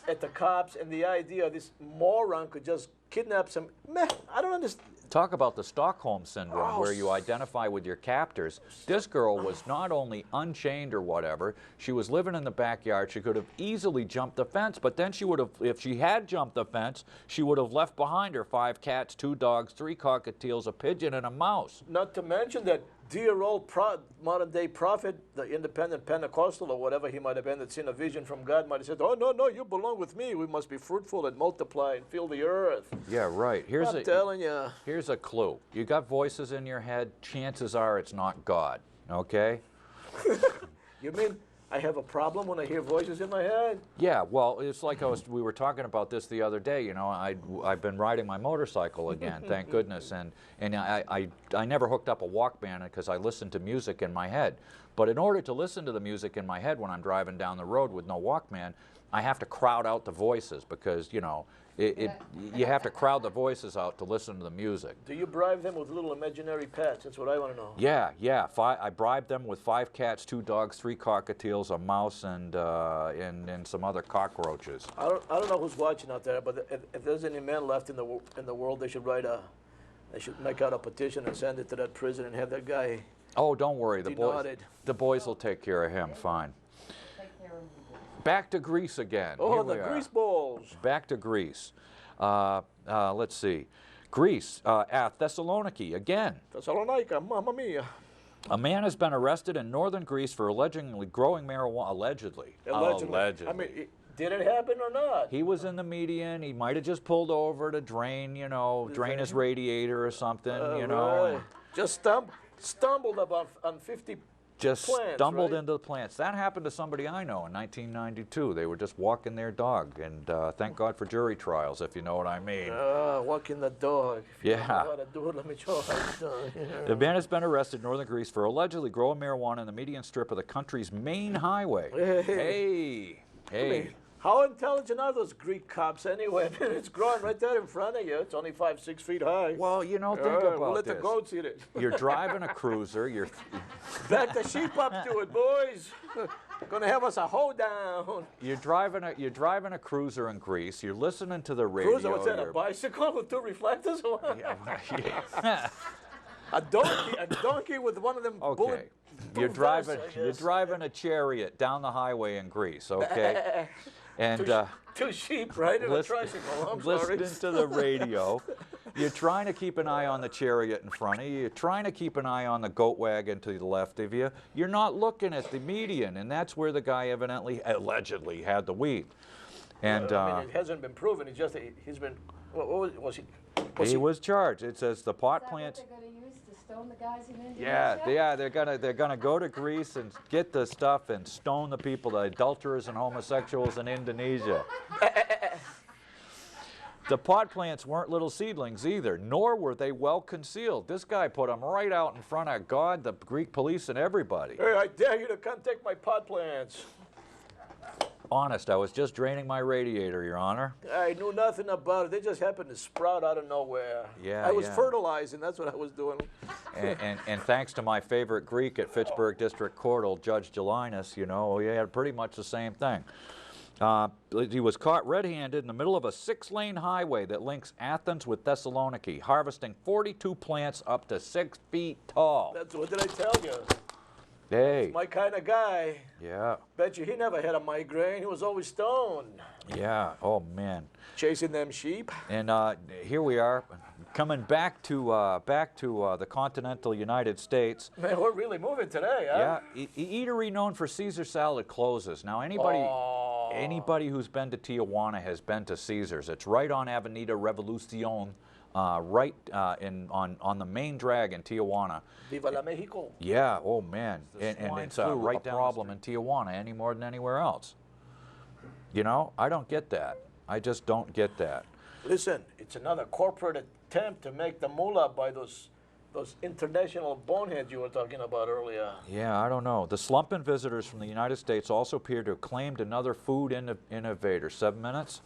at the cops and the idea this moron could just kidnap some... Man, I don't understand. Talk about the Stockholm Syndrome, where you identify with your captors. This girl was not only unchained or whatever, she was living in the backyard. She could have easily jumped the fence, but then she would have, if she had jumped the fence, she would have left behind her 5 cats, 2 dogs, 3 cockatiels, a pigeon, and a mouse. Not to mention that dear old modern-day prophet, the independent Pentecostal or whatever he might have been, that's seen a vision from God, might have said, oh, no, you belong with me. We must be fruitful and multiply and fill the earth. Yeah, right. I'm telling you. Here's a clue. You got voices in your head, chances are it's not God, okay? You mean I have a problem when I hear voices in my head? Yeah, well, it's like we were talking about this the other day. You know, I've been riding my motorcycle again, thank goodness, and I never hooked up a Walkman because I listened to music in my head. But in order to listen to the music in my head when I'm driving down the road with no Walkman, I have to crowd out the voices because, you know, you have to crowd the voices out to listen to the music. Do you bribe them with little imaginary pets? That's what I want to know. Yeah. I bribed them with 5 cats, 2 dogs, 3 cockatiels, a mouse, and some other cockroaches. I don't know who's watching out there, but if there's any men left in the world, they should make out a petition and send it to that prison and have that guy. Oh, don't worry, the boys will take care of him. Fine. Back to Greece again. Oh, the grease balls. Back to Greece. Let's see. Greece, at Thessaloniki again. Thessalonica, mamma mia. A man has been arrested in northern Greece for allegedly growing marijuana. Allegedly. I mean, did it happen or not? He was in the median. He might have just pulled over to drain his radiator or something, you know. Right. Just stumbled on 50 Just plants, stumbled right? into the plants. That happened to somebody I know in 1992. They were just walking their dog, and thank God for jury trials, if you know what I mean. Walking the dog. If you don't know how to do it, let me show how it's done. The man has been arrested in northern Greece for allegedly growing marijuana in the median strip of the country's main highway. Hey. I mean, how intelligent are those Greek cops anyway? I mean, it's growing right there in front of you. It's only 5-6 feet high. Well, you know, think about we'll let this. the goats eat it. You're driving a cruiser. Back the sheep up to it, boys. Gonna have us a hoedown. You're driving a cruiser in Greece. You're listening to the radio. Cruiser, what's that? A bicycle with 2 reflectors? Yeah. A donkey with one of them bullet. You're driving a chariot down the highway in Greece, okay? And 2 sheep, right? In a tricycle. I'm sorry. Listening to the radio. You're trying to keep an eye on the chariot in front of you. You're trying to keep an eye on the goat wagon to the left of you. You're not looking at the median, and that's where the guy allegedly had the weed. And I mean, it hasn't been proven. It's just he's been. What was he? He was charged. It says the pot plants. Is that what they're going to use to stone the guys in Indonesia? Yeah, they're gonna go to Greece and get the stuff and stone the people, the adulterers and homosexuals in Indonesia. The pot plants weren't little seedlings either, nor were they well concealed. This guy put them right out in front of God, the Greek police, and everybody. Hey, I dare you to come take my pot plants. Honest, I was just draining my radiator, Your Honor. I knew nothing about it. They just happened to sprout out of nowhere. Yeah, I was yeah. fertilizing. That's what I was doing. And thanks to my favorite Greek at Fitchburg District Court, old Judge Gelinas, you know, he had pretty much the same thing. He was caught red-handed in the middle of a 6-lane highway that links Athens with Thessaloniki, harvesting 42 plants up to 6 feet tall. That's what did I tell you? Hey. My kind of guy. Yeah. Bet you he never had a migraine. He was always stoned. Yeah. Oh man. Chasing them sheep. And here we are, coming back to the continental United States. Man, we're really moving today, huh? Yeah. Eatery known for Caesar salad closes. Now anybody who's been to Tijuana has been to Caesar's. It's right on Avenida Revolucion. Right on the main drag in Tijuana. Viva la Mexico. Yeah, oh man. And it's a right a problem in Tijuana any more than anywhere else. You know, I don't get that. I just don't get that. Listen, it's another corporate attempt to make the moolah by those international boneheads you were talking about earlier. Yeah, I don't know. The slump in visitors from the United States also appear to have claimed another food innovator. 7 minutes?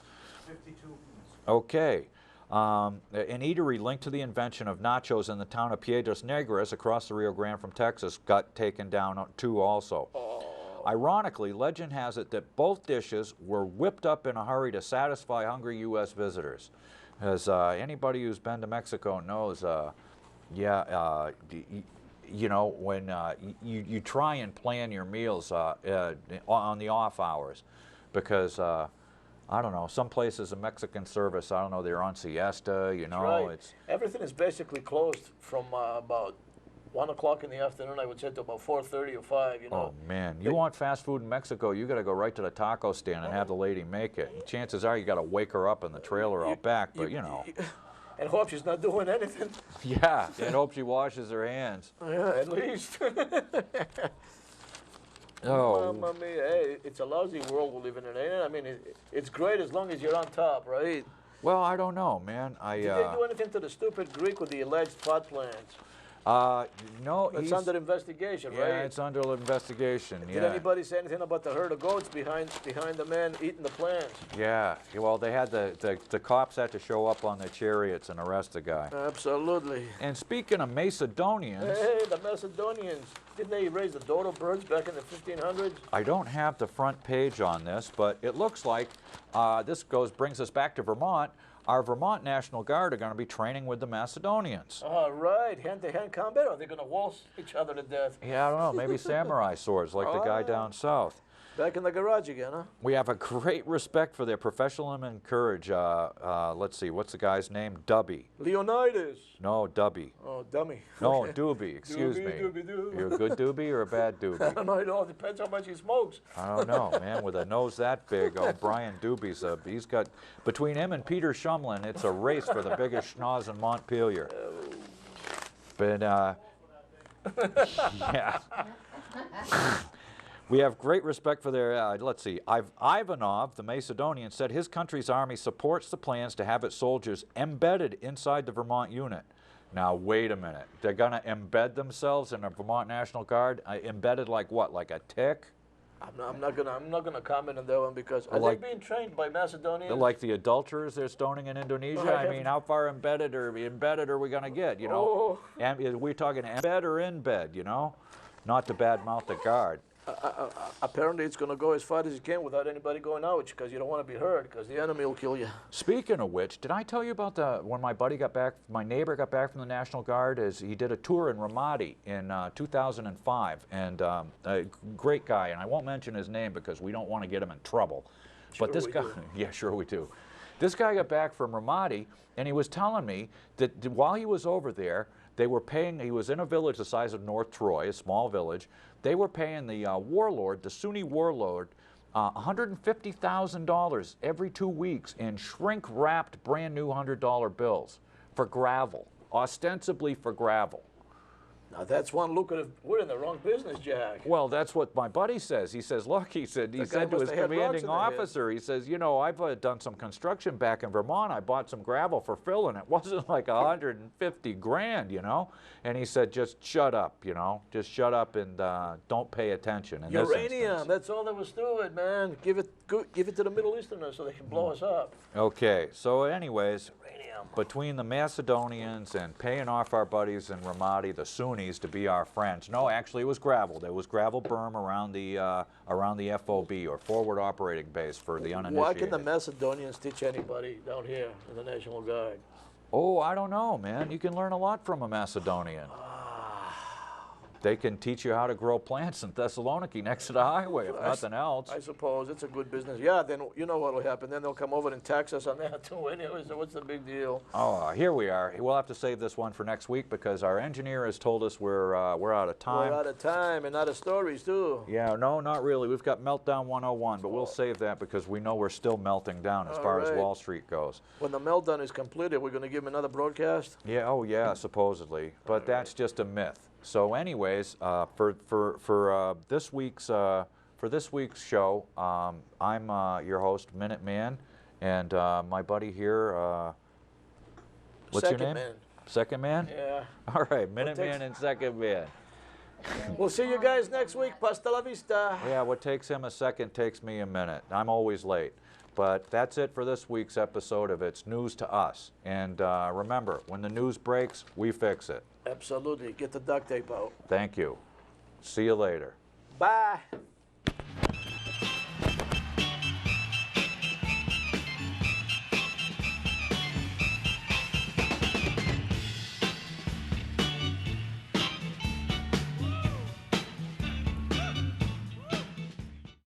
52 minutes. Okay. An eatery linked to the invention of nachos in the town of Piedras Negras across the Rio Grande from Texas got taken down too also. Ironically, legend has it that both dishes were whipped up in a hurry to satisfy hungry U.S. visitors. As anybody who's been to Mexico knows, you know, when you try and plan your meals on the off hours because I don't know, some places of Mexican service, I don't know, they're on siesta, you know. Right. It's Everything is basically closed from about 1 o'clock in the afternoon, I would say, to about 4:30 or 5, you know. Oh, man. You want fast food in Mexico, you got to go right to the taco stand and have the lady make it. And chances are you got to wake her up in the trailer out back, but you know. And hope she's not doing anything. Yeah, and hope she washes her hands. Yeah, at least. Oh. Mamma mia. Hey, it's a lousy world we're living in, ain't it? I mean, it's great as long as you're on top, right? Well, I don't know, man. Did they do anything to the stupid Greek with the alleged plot plans? No, It's under investigation, right? Yeah, it's under investigation. Did anybody say anything about the herd of goats behind the man eating the plants? Yeah. Well, they had the cops had to show up on their chariots and arrest the guy. Absolutely. And speaking of Macedonians, Hey, the Macedonians. Didn't they raise the dodo birds back in the 1500s? I don't have the front page on this, but it looks like this brings us back to Vermont. Our Vermont National Guard are going to be training with the Macedonians. All right, hand-to-hand combat, or are they going to waltz each other to death? Yeah, I don't know, maybe samurai swords like the guy down south. Back in the garage again, huh? We have a great respect for their professionalism and courage. Let's see, what's the guy's name? Dubby. Leonidas. No, Dubby. Oh, dummy. No, Doobie, excuse me. Doobie. You're a good doobie or a bad I doobie? don't know, it all depends how much he smokes. I don't know, man. With a nose that big, Brian Doobie's he's got, between him and Peter Shumlin, it's a race for the biggest schnoz in Montpelier. But, yeah. We have great respect for their, let's see, Ivanov, the Macedonian, said his country's army supports the plans to have its soldiers embedded inside the Vermont unit. Now, wait a minute. They're going to embed themselves in a Vermont National Guard? Embedded like what, like a tick? I'm not gonna comment on that one because are Like- they being trained by Macedonians? Like the adulterers they're stoning in Indonesia? I mean, how far embedded are we going to get, you know? And we're talking embed or in bed, you know? Not to badmouth the guard. Apparently, it's going to go as far as you can without anybody going out, because you don't want to be hurt, because the enemy will kill you. Speaking of which, did I tell you about when my buddy got back, my neighbor got back from the National Guard? He did a tour in Ramadi in 2005, and a great guy, and I won't mention his name because we don't want to get him in trouble. But this guy, yeah, sure we do. This guy got back from Ramadi, and he was telling me that while he was over there, they were paying, he was in a village the size of North Troy, a small village. They were paying the warlord, the Sunni warlord, $150,000 every 2 weeks in shrink-wrapped brand new $100 bills for gravel, ostensibly for gravel. Now that's one lucrative. We're in the wrong business, Jack. Well, that's what my buddy says. He says, look, he said to his commanding officer, he says, you know, I've done some construction back in Vermont. I bought some gravel for Phil, and it wasn't like 150 grand, you know. And he said, just shut up, you know. Just shut up and don't pay attention. In Uranium, that's all there was to it, man. Give it to the Middle Easterners so they can blow us up. Okay, so anyways, Uranium. between the Macedonians and paying off our buddies in Ramadi, the Sunnis, to be our friends. No, actually, it was gravel. There was gravel berm around the FOB, or forward operating base, for the uninitiated. Why can the Macedonians teach anybody down here in the National Guard? Oh, I don't know, man. You can learn a lot from a Macedonian. They can teach you how to grow plants in Thessaloniki next to the highway, if nothing else. I suppose it's a good business. Yeah, then you know what will happen. Then they'll come over and tax us on that too anyway, so what's the big deal? Oh, here we are. We'll have to save this one for next week because our engineer has told us we're out of time. We're out of time and out of stories too. Yeah, no, not really. We've got Meltdown 101, but we'll save that because we know we're still melting down as far as Wall Street goes. When the meltdown is completed, we're going to give him another broadcast? Yeah, oh yeah, supposedly. But that's just a myth. So anyways, for this week's show, I'm your host, Minute Man, and my buddy here, what's your name? Man. Second Man? Yeah. All right, Minute Man and Second Man. We'll see you guys next week. Hasta la vista. Yeah, what takes him a second takes me a minute. I'm always late. But that's it for this week's episode of It's News to Us. And remember, when the news breaks, we fix it. Absolutely. Get the duct tape out. Thank you. See you later. Bye.